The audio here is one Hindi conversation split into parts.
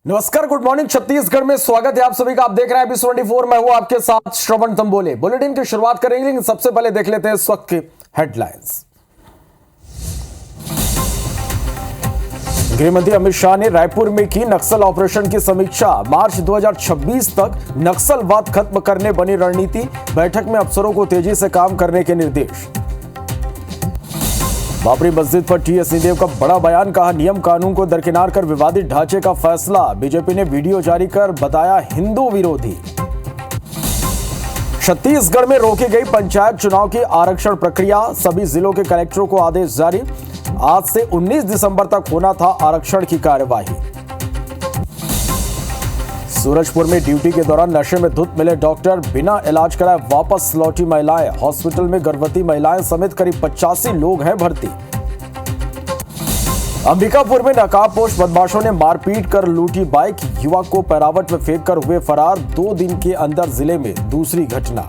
नमस्कार, गुड मॉर्निंग। छत्तीसगढ़ में स्वागत है आप सभी का। आप देख रहे हैं B24। मैं हूं आपके साथ श्रवण तंबोले। बुलेटिन की शुरुआत करेंगे, लेकिन सबसे पहले देख लेते हैं इस वक्त की हेडलाइंस। गृहमंत्री अमित शाह ने रायपुर में की नक्सल ऑपरेशन की समीक्षा। मार्च 2026 तक नक्सलवाद खत्म करने बनी रणनीति। बैठक में अफसरों को तेजी से काम करने के निर्देश। बाबरी मस्जिद पर टीएस सिंहदेव का बड़ा बयान, कहा नियम कानून को दरकिनार कर विवादित ढांचे का फैसला। बीजेपी ने वीडियो जारी कर बताया हिंदू विरोधी। छत्तीसगढ़ में रोकी गई पंचायत चुनाव की आरक्षण प्रक्रिया। सभी जिलों के कलेक्टरों को आदेश जारी। आज से 19 दिसंबर तक होना था आरक्षण की कार्यवाही। सूरजपुर में ड्यूटी के दौरान नशे में धुत मिले डॉक्टर, बिना इलाज कराए वापस लौटी महिलाएं। हॉस्पिटल में गर्भवती महिलाएं समेत करीब 85 लोग हैं भर्ती। अंबिकापुर में नकाबपोश बदमाशों ने मारपीट कर लूटी बाइक। युवक को पैरावट में फेंक कर हुए फरार। 2 दिन के अंदर जिले में दूसरी घटना।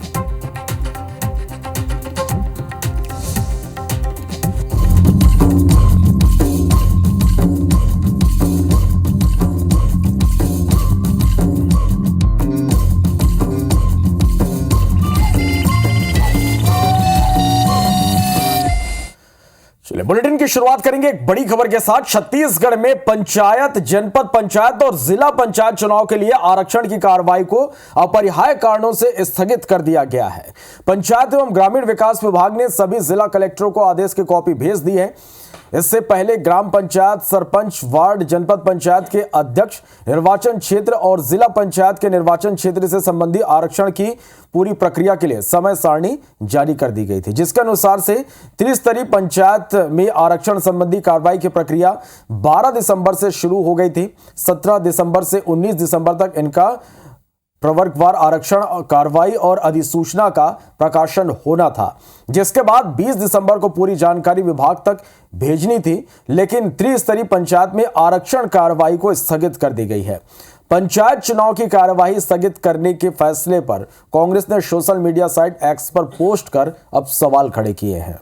बुलेटिन की शुरुआत करेंगे एक बड़ी खबर के साथ। छत्तीसगढ़ में पंचायत, जनपद पंचायत और जिला पंचायत चुनाव के लिए आरक्षण की कार्रवाई को अपरिहार्य कारणों से स्थगित कर दिया गया है। पंचायत एवं ग्रामीण विकास विभाग ने सभी जिला कलेक्टरों को आदेश की कॉपी भेज दी है। इससे पहले ग्राम पंचायत, सरपंच, वार्ड, जनपद पंचायत के अध्यक्ष, निर्वाचन क्षेत्र और जिला पंचायत के निर्वाचन क्षेत्र से संबंधी आरक्षण की पूरी प्रक्रिया के लिए समय सारणी जारी कर दी गई थी, जिसके अनुसार से त्रिस्तरीय पंचायत में आरक्षण संबंधी कार्रवाई की प्रक्रिया 12 दिसंबर से शुरू हो गई थी। 17 दिसंबर से 19 दिसंबर तक इनका प्रवर्गवार आरक्षण कार्रवाई और अधिसूचना का प्रकाशन होना था, जिसके बाद 20 दिसंबर को पूरी जानकारी विभाग तक भेजनी थी। लेकिन त्रिस्तरीय पंचायत में आरक्षण कार्रवाई को स्थगित कर दी गई है। पंचायत चुनाव की कार्यवाही स्थगित करने के फैसले पर कांग्रेस ने सोशल मीडिया साइट एक्स पर पोस्ट कर अब सवाल खड़े किए हैं।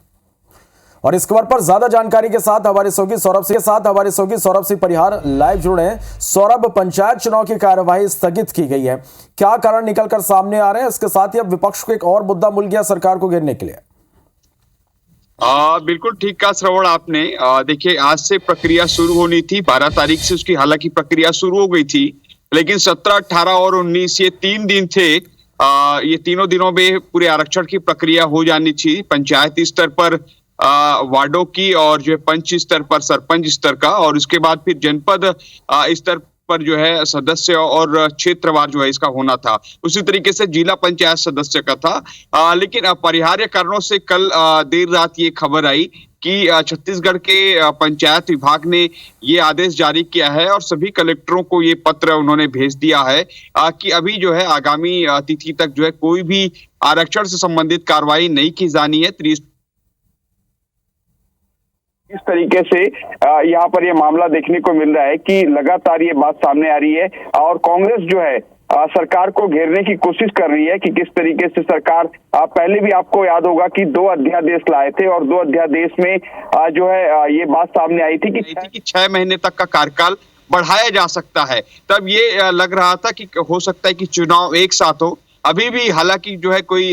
और इस खबर पर ज्यादा जानकारी के साथ हमारे सहयोगी सौरभ सिंह परिहार लाइव जुड़े हैं। सौरभ, पंचायत चुनाव की कार्यवाही स्थगित की गई है, क्या कारण निकलकर सामने आ रहे हैं? इसके साथ ही अब विपक्ष को एक और मुद्दा मिल गया सरकार को घेरने के लिए। बिल्कुल ठीक कहा श्रवण आपने। देखिए, आज से प्रक्रिया शुरू होनी थी। 12 तारीख से उसकी हालांकि प्रक्रिया शुरू हो गई थी, लेकिन 17, 18 और 19 ये 3 दिन थे। ये तीनों दिनों में पूरे आरक्षण की प्रक्रिया हो जानी थी। पंचायती स्तर पर वार्डों की और जो है पंच स्तर पर सरपंच स्तर का, और उसके बाद फिर जनपद स्तर पर जो है सदस्य और क्षेत्रवार जो है इसका होना था। उसी तरीके से जिला पंचायत सदस्य का था। लेकिन अपरिहार्य कारणों से कल देर रात ये खबर आई कि छत्तीसगढ़ के पंचायत विभाग ने ये आदेश जारी किया है और सभी कलेक्टरों को ये पत्र उन्होंने भेज दिया है कि अभी जो है आगामी तिथि तक जो है कोई भी आरक्षण से संबंधित कार्रवाई नहीं की जानी है। इस तरीके से यहाँ पर ये मामला देखने को मिल रहा है कि लगातार ये बात सामने आ रही है और कांग्रेस जो है सरकार को घेरने की कोशिश कर रही है कि किस तरीके से सरकार पहले भी आपको याद होगा कि 2 अध्यादेश लाए थे और 2 अध्यादेश में जो है ये बात सामने आई थी कि 6 महीने तक का कार्यकाल बढ़ाया जा सकता है। तब ये लग रहा था कि हो सकता है कि चुनाव एक साथ हो। अभी भी हालांकि जो है कोई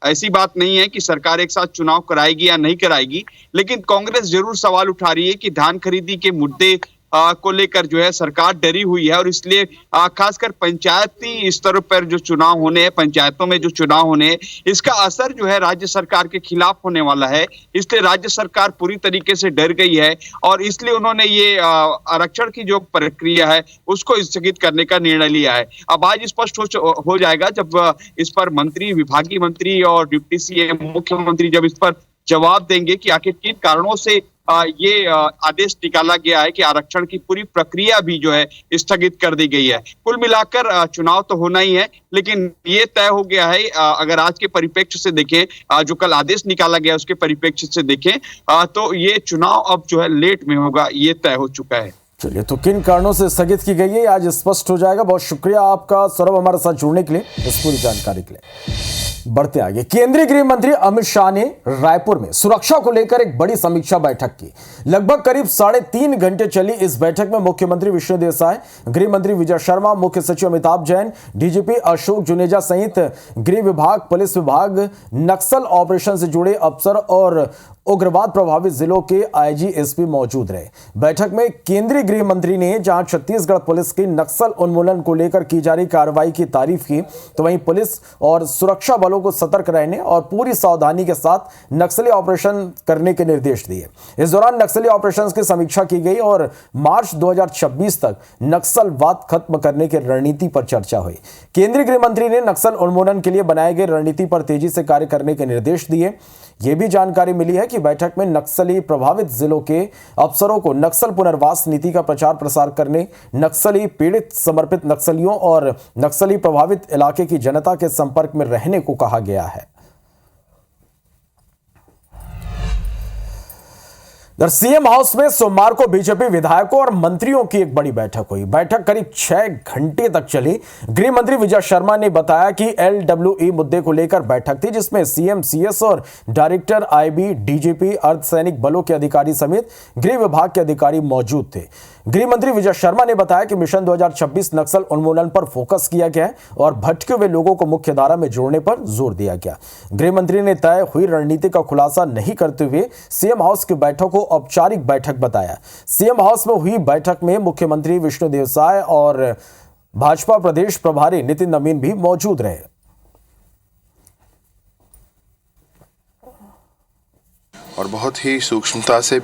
ऐसी बात नहीं है कि सरकार एक साथ चुनाव कराएगी या नहीं कराएगी, लेकिन कांग्रेस जरूर सवाल उठा रही है कि धान खरीदी के मुद्दे को लेकर जो है सरकार डरी हुई है और इसलिए खासकर पंचायती स्तर पर जो चुनाव होने हैं, पंचायतों में जो चुनाव होने हैं, इसका असर जो है राज्य सरकार के खिलाफ होने वाला है। इसलिए राज्य सरकार पूरी तरीके से डर गई है और इसलिए उन्होंने ये आरक्षण की जो प्रक्रिया है उसको स्थगित करने का निर्णय लिया है। अब आज स्पष्ट हो जाएगा जब इस पर मंत्री, विभागीय मंत्री और डिप्टी सीएम, मुख्यमंत्री जब इस पर जवाब देंगे कि आखिर किन कारणों से ये आदेश निकाला गया है कि आरक्षण की पूरी प्रक्रिया भी जो है स्थगित कर दी गई है। कुल मिलाकर चुनाव तो होना ही है, लेकिन ये तय हो गया है। अगर आज के परिप्रेक्ष्य से देखें, जो कल आदेश निकाला गया उसके परिप्रेक्ष्य से देखें तो ये चुनाव अब जो है लेट में होगा, ये तय हो चुका है। चलिए, तो किन कारणों से स्थगित की गई है आज स्पष्ट हो जाएगा। बहुत शुक्रिया आपका सौरभ, हमारे साथ जुड़ने के लिए, इस पूरी जानकारी के लिए। बढ़ते आगे। केंद्रीय गृह मंत्री अमित शाह ने रायपुर में सुरक्षा को लेकर एक बड़ी समीक्षा बैठक की। लगभग करीब 3.5 घंटे चली इस बैठक में मुख्यमंत्री विष्णुदेव साय, गृह मंत्री विजय शर्मा, मुख्य सचिव अमिताभ जैन, डीजीपी अशोक जुनेजा सहित गृह विभाग, पुलिस विभाग, नक्सल ऑपरेशन से जुड़े अफसर और उग्रवाद प्रभावित जिलों के आईजी, एसपी मौजूद रहे। बैठक में केंद्रीय गृह मंत्री ने जहां छत्तीसगढ़ पुलिस की नक्सल उन्मूलन को लेकर की जा रही कार्रवाई की तारीफ की, तो वहीं पुलिस और सुरक्षा बलों को सतर्क रहने और पूरी सावधानी के साथ नक्सली ऑपरेशन करने के निर्देश दिए। इस दौरान नक्सली ऑपरेशंस की समीक्षा की गई और मार्च 2026 तक नक्सलवाद खत्म करने की रणनीति पर चर्चा हुई। केंद्रीय गृह मंत्री ने नक्सल उन्मूलन के लिए बनाए गए रणनीति पर तेजी से कार्य करने के निर्देश दिए। यह भी जानकारी मिली है कि बैठक में नक्सली प्रभावित जिलों के अफसरों को नक्सल पुनर्वास नीति का प्रचार प्रसार करने, नक्सली पीड़ित समर्पित नक्सलियों और नक्सली प्रभावित इलाके की जनता के संपर्क में रहने को कहा गया है। सीएम हाउस में सोमवार को बीजेपी विधायकों और मंत्रियों की एक बड़ी बैठक हुई। बैठक करीब 6 घंटे तक चली। गृह मंत्री विजय शर्मा ने बताया कि एलडब्ल्यूई मुद्दे को लेकर बैठक थी, जिसमें सीएम, सीएस और डायरेक्टर आईबी, डीजीपी, अर्धसैनिक बलों के अधिकारी समेत गृह विभाग के अधिकारी मौजूद थे। गृह मंत्री विजय शर्मा ने बताया कि मिशन 2026 नक्सल उन्मूलन पर फोकस किया गया है और भटके हुए लोगों को मुख्य धारा में जोड़ने पर जोर दिया गया। गृह मंत्री ने तय हुई रणनीति का खुलासा नहीं करते हुए सीएम हाउस की बैठक को औपचारिक बैठक बताया। सीएम हाउस में हुई बैठक में मुख्यमंत्री विष्णुदेव साय और भाजपा प्रदेश प्रभारी नितिन नवीन भी मौजूद रहे। और बहुत ही सूक्ष्मता से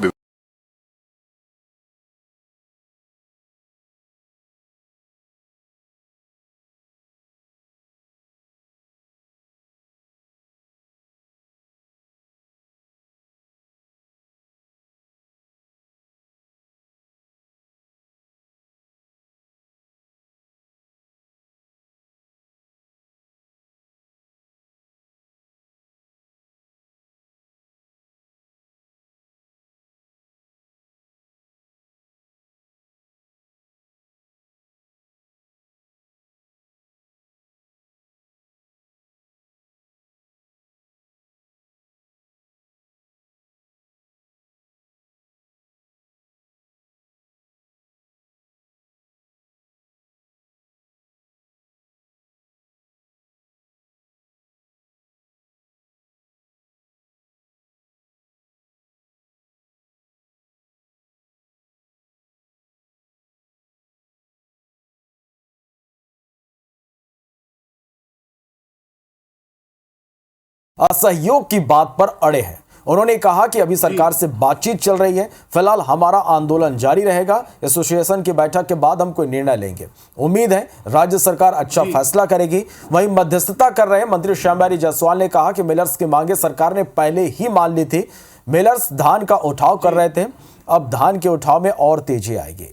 असहयोग की बात पर अड़े हैं। उन्होंने कहा कि अभी सरकार से बातचीत चल रही है, फिलहाल हमारा आंदोलन जारी रहेगा। एसोसिएशन की बैठक के बाद हम कोई निर्णय लेंगे। उम्मीद है राज्य सरकार अच्छा फैसला करेगी। वहीं मध्यस्थता कर रहे मंत्री श्यामबिहारी जायसवाल ने कहा कि मिलर्स की मांगे सरकार ने पहले ही मान ली थी। मिलर्स धान का उठाव कर रहे थे, अब धान के उठाव में और तेजी आएगी।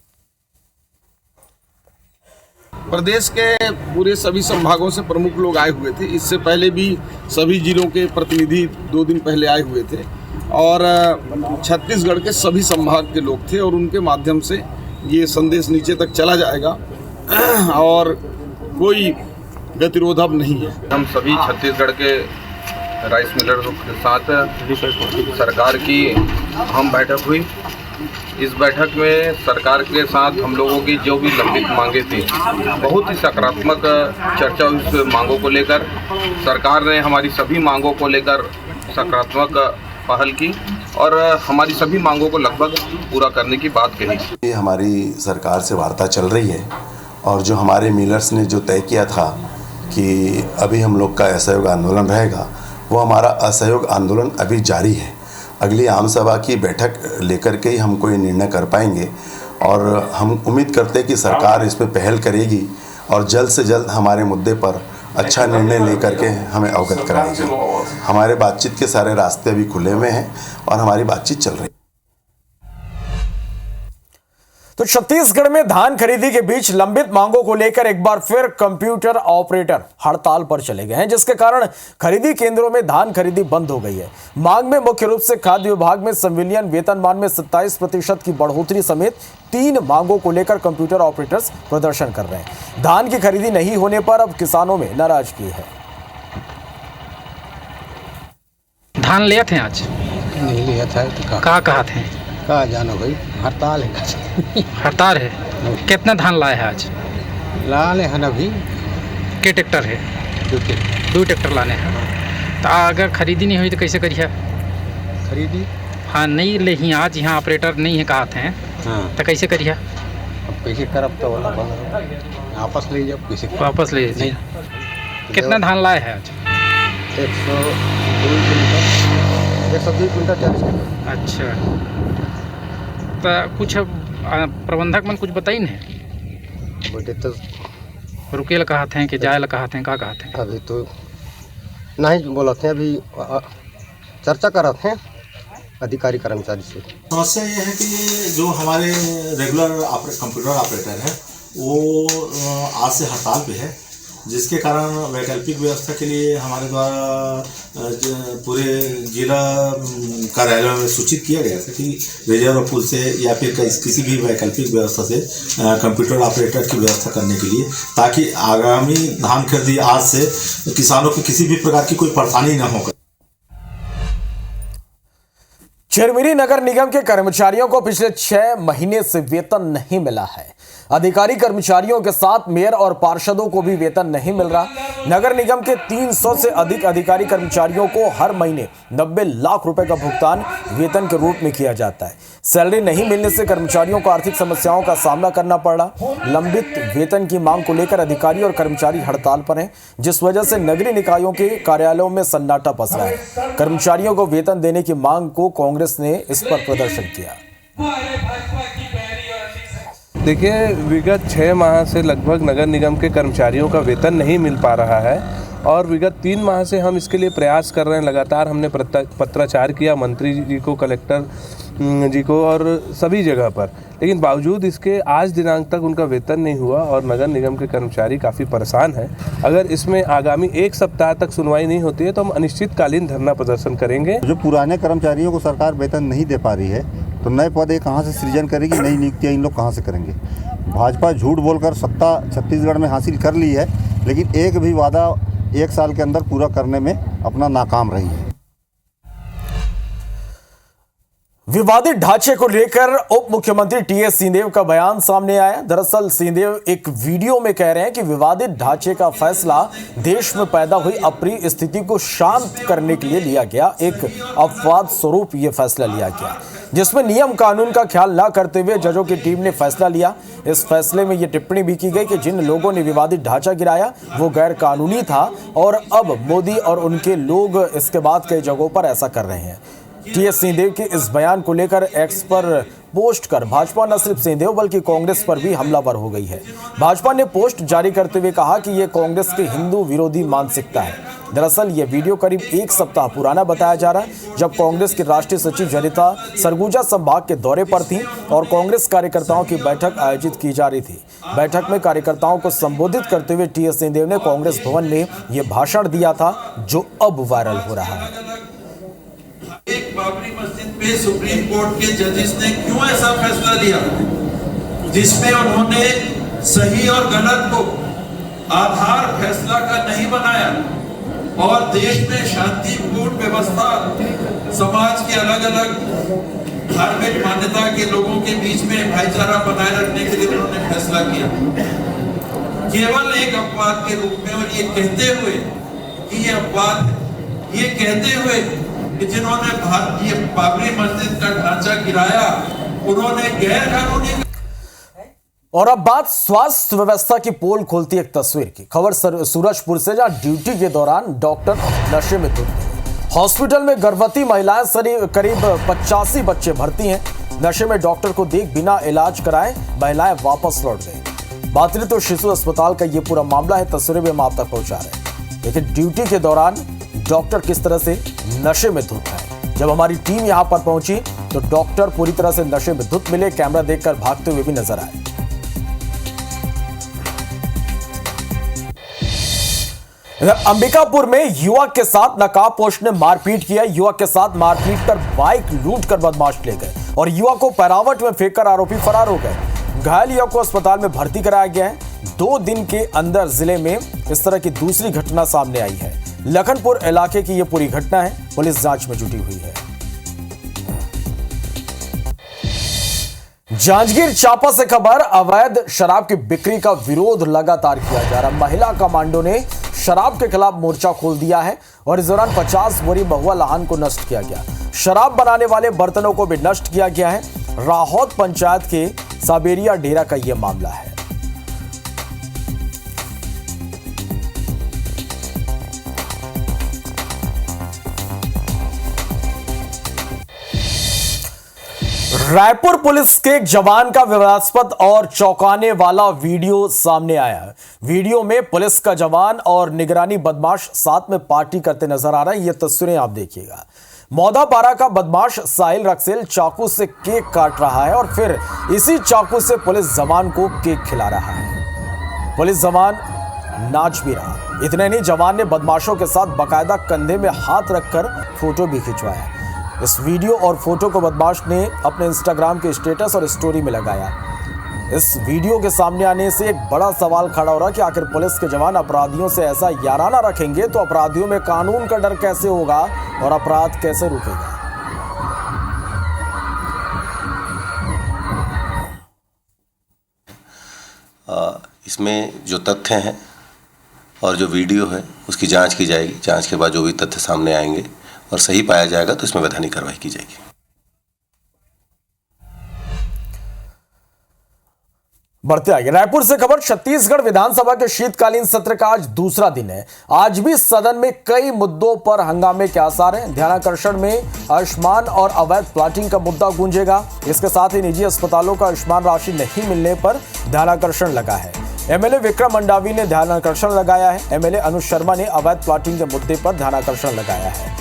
प्रदेश के पूरे सभी संभागों से प्रमुख लोग आए हुए थे। इससे पहले भी सभी जिलों के प्रतिनिधि 2 दिन पहले आए हुए थे और छत्तीसगढ़ के सभी संभाग के लोग थे और उनके माध्यम से ये संदेश नीचे तक चला जाएगा और कोई गतिरोध अब नहीं है। हम सभी छत्तीसगढ़ के राइस मिलर्स के साथ सरकार की अहम बैठक हुई। इस बैठक में सरकार के साथ हम लोगों की जो भी लंबित मांगे थी, बहुत ही सकारात्मक चर्चा हुई उस मांगों को लेकर। सरकार ने हमारी सभी मांगों को लेकर सकारात्मक पहल की और हमारी सभी मांगों को लगभग पूरा करने की बात कही। हमारी सरकार से वार्ता चल रही है और जो हमारे मिलर्स ने जो तय किया था कि अभी हम लोग का असहयोग आंदोलन रहेगा, वो हमारा असहयोग आंदोलन अभी जारी है। अगली आम सभा की बैठक लेकर के ही हम कोई निर्णय कर पाएंगे और हम उम्मीद करते हैं कि सरकार इस पर पहल करेगी और जल्द से जल्द हमारे मुद्दे पर अच्छा निर्णय लेकर के हमें अवगत कराएगी। हमारे बातचीत के सारे रास्ते अभी खुले हुए हैं और हमारी बातचीत चल रही है। तो छत्तीसगढ़ में धान खरीदी के बीच लंबित मांगों को लेकर एक बार फिर कंप्यूटर ऑपरेटर हड़ताल पर चले गए हैं, जिसके कारण खरीदी केंद्रों में धान खरीदी बंद हो गई है। मांग में मुख्य रूप से खाद्य विभाग में संविलियन वेतनमान में 27% की बढ़ोतरी समेत 3 मांगों को लेकर कंप्यूटर ऑपरेटर्स प्रदर्शन कर रहे हैं। धान की खरीदी नहीं होने पर अब किसानों में नाराजगी है। धान लिए थे आज? नहीं लिया था तो कहाँ थे? कहाँ जाना भाई, हड़ताल है। हड़ताल है। कितना धान लाए हैं आज? लाल है ना अभी। के ट्रैक्टर है? 2 ट्रैक्टर लाने हैं। तो अगर खरीदी नहीं हुई तो कैसे करिए? खरीदी हाँ नहीं ले ही आज यहाँ ऑपरेटर नहीं है कहा थे। हाँ तो कैसे करिए? अब कैसे करब तो वाला वापस ले जाओ कैसे वापस ले लीजिए। कितना धान लाए हैं आज? 102 क्विंटल 40 किलो। अच्छा, तो कुछ प्रबंधक मन कुछ बताई नहीं? बोले तो रुके कहा थे कि जाए कहा थे, क्या कहा थे? अभी तो नहीं बोला थे, अभी चर्चा कर रहे थे अधिकारी कर्मचारी से। समस्या ये है कि जो हमारे रेगुलर कंप्यूटर ऑपरेटर है वो आज से हड़ताल पे है, जिसके कारण वैकल्पिक व्यवस्था के लिए हमारे द्वारा पूरे जिला कार्यालयों में सूचित किया गया था कि रिजर्व पुल से या फिर किसी भी वैकल्पिक व्यवस्था से कंप्यूटर ऑपरेटर की व्यवस्था करने के लिए, ताकि आगामी धान खरीदी आज से किसानों को किसी भी प्रकार की कोई परेशानी न हो। चिरमिरी नगर निगम के कर्मचारियों को पिछले 6 महीने से वेतन नहीं मिला है। अधिकारी कर्मचारियों के साथ मेयर और पार्षदों को भी वेतन नहीं मिल रहा। नगर निगम के 300 से अधिक अधिकारी कर्मचारियों को हर महीने 90 लाख रुपए का भुगतान वेतन के रूप में किया जाता है। सैलरी नहीं मिलने से कर्मचारियों को आर्थिक समस्याओं का सामना करना पड़ रहा। लंबित वेतन की मांग को लेकर अधिकारी और कर्मचारी हड़ताल पर हैं, जिस वजह से नगरीय निकायों के कार्यालयों में सन्नाटा पसरा है। कर्मचारियों को वेतन देने की मांग को कांग्रेस ने इस पर प्रदर्शन किया। देखिए, विगत 6 माह से लगभग नगर निगम के कर्मचारियों का वेतन नहीं मिल पा रहा है और विगत 3 माह से हम इसके लिए प्रयास कर रहे हैं। लगातार हमने पत्राचार किया मंत्री जी को, कलेक्टर जी को और सभी जगह पर, लेकिन बावजूद इसके आज दिनांक तक उनका वेतन नहीं हुआ और नगर निगम के कर्मचारी काफ़ी परेशान हैं। अगर इसमें आगामी 1 सप्ताह तक सुनवाई नहीं होती है तो हम अनिश्चितकालीन धरना प्रदर्शन करेंगे। जो पुराने कर्मचारियों को सरकार वेतन नहीं दे पा रही है तो नए पद ये कहाँ से सृजन करेगी, नई नियुक्तियाँ इन लोग कहाँ से करेंगे। भाजपा झूठ बोलकर सत्ता छत्तीसगढ़ में हासिल कर ली है, लेकिन एक भी वादा 1 साल के अंदर पूरा करने में अपना नाकाम रही है। विवादित ढांचे को लेकर उप मुख्यमंत्री टीएस सिंहदेव का बयान सामने आया। दरअसल सिंहदेव एक वीडियो में कह रहे हैं कि विवादित ढांचे का फैसला देश में पैदा हुई अप्रिय स्थिति को शांत करने के लिए लिया गया। एक अपवाद स्वरूप यह फैसला लिया गया, जिसमें नियम कानून का ख्याल न करते हुए जजों की टीम ने फैसला लिया। इस फैसले में यह टिप्पणी भी की गई कि जिन लोगों ने विवादित ढांचा गिराया वो गैर कानूनी था और अब मोदी और उनके लोग इसके बाद कई जगहों पर ऐसा कर रहे हैं। टीएस सिंहदेव के इस बयान को लेकर एक्स पर पोस्ट कर भाजपा न सिर्फ सिंहदेव बल्कि कांग्रेस पर भी हमलावर हो गई है। भाजपा ने पोस्ट जारी करते हुए कहा कि यह कांग्रेस की हिंदू विरोधी मानसिकता है। दरअसल यह वीडियो करीब 1 सप्ताह पुराना बताया जा रहा है, जब कांग्रेस की राष्ट्रीय सचिव जनिता सरगुजा संभाग के दौरे पर थी और कांग्रेस कार्यकर्ताओं की बैठक आयोजित की जा रही थी। बैठक में कार्यकर्ताओं को संबोधित करते हुए टीएस सिंहदेव ने कांग्रेस भवन में यह भाषण दिया था, जो अब वायरल हो रहा है। एक बाबरी मस्जिद पे सुप्रीम कोर्ट के जजेस ने क्यों ऐसा फैसला लिया जिसमें उन्होंने सही और गलत को आधार फैसला का नहीं बनाया और देश में शांतिपूर्ण व्यवस्था, समाज के अलग अलग धार्मिक मान्यता के लोगों के बीच में भाईचारा बनाए रखने के लिए उन्होंने फैसला किया। केवल एक अपवाद के रूप में, और ये कहते हुए कि ये अपवाद है, ये कहते हुए कि जिन्होंने ये बाबरी मस्जिद का ढांचा गिराया उन्होंने गैर कानूनी। और अब बात स्वास्थ्य व्यवस्था की पोल खोलती एक तस्वीर की। खबर सूरजपुर से, जहां ड्यूटी के दौरान डॉक्टर नशे में धुत गए। हॉस्पिटल में गर्भवती महिलाएं करीब 85 बच्चे भर्ती हैं। नशे में डॉक्टर को देख बिना इलाज कराए महिलाएं वापस लौट गई। मातृत्व शिशु अस्पताल का यह पूरा मामला है, तस्वीरें भी हम आप तक पहुंचा रहे हैं। लेकिन ड्यूटी के दौरान डॉक्टर किस तरह से नशे में धुत है। जब हमारी टीम यहां पर पहुंची तो डॉक्टर पूरी तरह से नशे में धुत मिले, कैमरा देखकर भागते हुए भी नजर आए। अंबिकापुर में युवक के साथ नकाबपोश ने मारपीट किया। युवक के साथ मारपीट कर बाइक लूट कर बदमाश ले गए और युवक को पैरावट में फेंककर आरोपी फरार हो गए। घायल युवक को अस्पताल में भर्ती कराया गया है। 2 दिन के अंदर जिले में इस तरह की दूसरी घटना सामने आई है। लखनपुर इलाके की यह पूरी घटना है। पुलिस जांच में जुटी हुई है। जांजगीर चांपा से खबर, अवैध शराब की बिक्री का विरोध लगातार किया जा रहा। महिला कमांडो ने शराब के खिलाफ मोर्चा खोल दिया है और इस दौरान 50 बोरी महुआ लहान को नष्ट किया गया। शराब बनाने वाले बर्तनों को भी नष्ट किया गया है। राहौत पंचायत के साबेरिया डेरा का यह मामला है। रायपुर पुलिस के एक जवान का विवादास्पद और चौंकाने वाला वीडियो सामने आया है। वीडियो में पुलिस का जवान और निगरानी बदमाश साथ में पार्टी करते नजर आ रहे हैं। ये तस्वीरें आप देखिएगा। मौदापारा का बदमाश साहिल रक्सेल चाकू से केक काट रहा है और फिर इसी चाकू से पुलिस जवान को केक खिला रहा है। पुलिस जवान नाच भी रहा। इतने नहीं, जवान ने बदमाशों के साथ बाकायदा कंधे में हाथ रखकर फोटो भी खिंचवाया। इस वीडियो और फोटो को बदमाश ने अपने इंस्टाग्राम के स्टेटस और स्टोरी में लगाया। इस वीडियो के सामने आने से एक बड़ा सवाल खड़ा हो रहा है कि आखिर पुलिस के जवान अपराधियों से ऐसा याराना रखेंगे तो अपराधियों में कानून का डर कैसे होगा और अपराध कैसे रुकेगा। इसमें जो तथ्य हैं और जो वीडियो है उसकी जांच की जाएगी। जांच के बाद जो भी तथ्य सामने आएंगे और सही पाया जाएगा तो इसमें वैधानिक कार्रवाई की जाएगी। बढ़ते आगे, रायपुर से खबर, छत्तीसगढ़ विधानसभा के शीतकालीन सत्र का आज दूसरा दिन है। आज भी सदन में कई मुद्दों पर हंगामे के आसार हैं। ध्यानाकर्षण में आयुष्मान और अवैध प्लॉटिंग का मुद्दा गूंजेगा। इसके साथ ही निजी अस्पतालों का आयुष्मान राशि नहीं मिलने पर ध्यानाकर्षण लगा है। एमएलए विक्रम मंडावी ने ध्यानाकर्षण लगाया है। एमएलए अनुज शर्मा ने अवैध प्लॉटिंग के मुद्दे पर ध्यानाकर्षण लगाया है।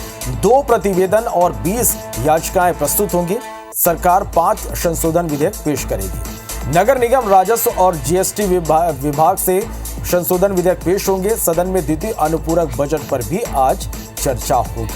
2 प्रतिवेदन और 20 याचिकाएं प्रस्तुत होंगी। सरकार 5 संशोधन विधेयक पेश करेगी। नगर निगम, राजस्व और जीएसटी विभाग से संशोधन विधेयक पेश होंगे। सदन में द्वितीय अनुपूरक बजट पर भी आज चर्चा होगी।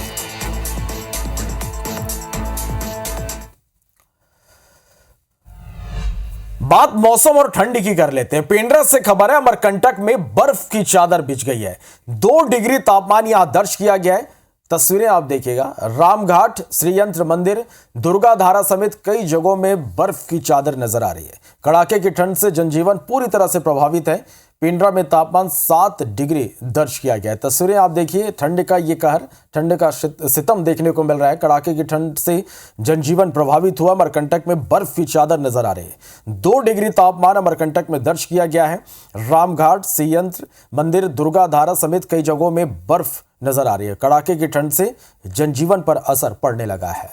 बात मौसम और ठंड की कर लेते हैं। पेंड्रा से खबर है, अमरकंटक में बर्फ की चादर बिछ गई है। 2 डिग्री तापमान यहां दर्ज किया गया है। तस्वीरें आप देखिएगा। रामघाट, श्रीयंत्र मंदिर, दुर्गाधारा समेत कई जगहों में बर्फ की चादर नजर आ रही है। कड़ाके की ठंड से जनजीवन पूरी तरह से प्रभावित है। पेंड्रा में तापमान 7 डिग्री दर्ज किया गया है। तस्वीरें आप देखिए। ठंड का ये कहर, ठंड का सितम देखने को मिल रहा है। कड़ाके की ठंड से जनजीवन प्रभावित हुआ। अमरकंटक में बर्फ की चादर नजर आ रही है। 2 डिग्री तापमान अमरकंटक में दर्ज किया गया है। रामघाट, श्रीयंत्र मंदिर, दुर्गाधारा समेत कई जगहों में बर्फ नजर आ रही है। कड़ाके की ठंड से जनजीवन पर असर पड़ने लगा है।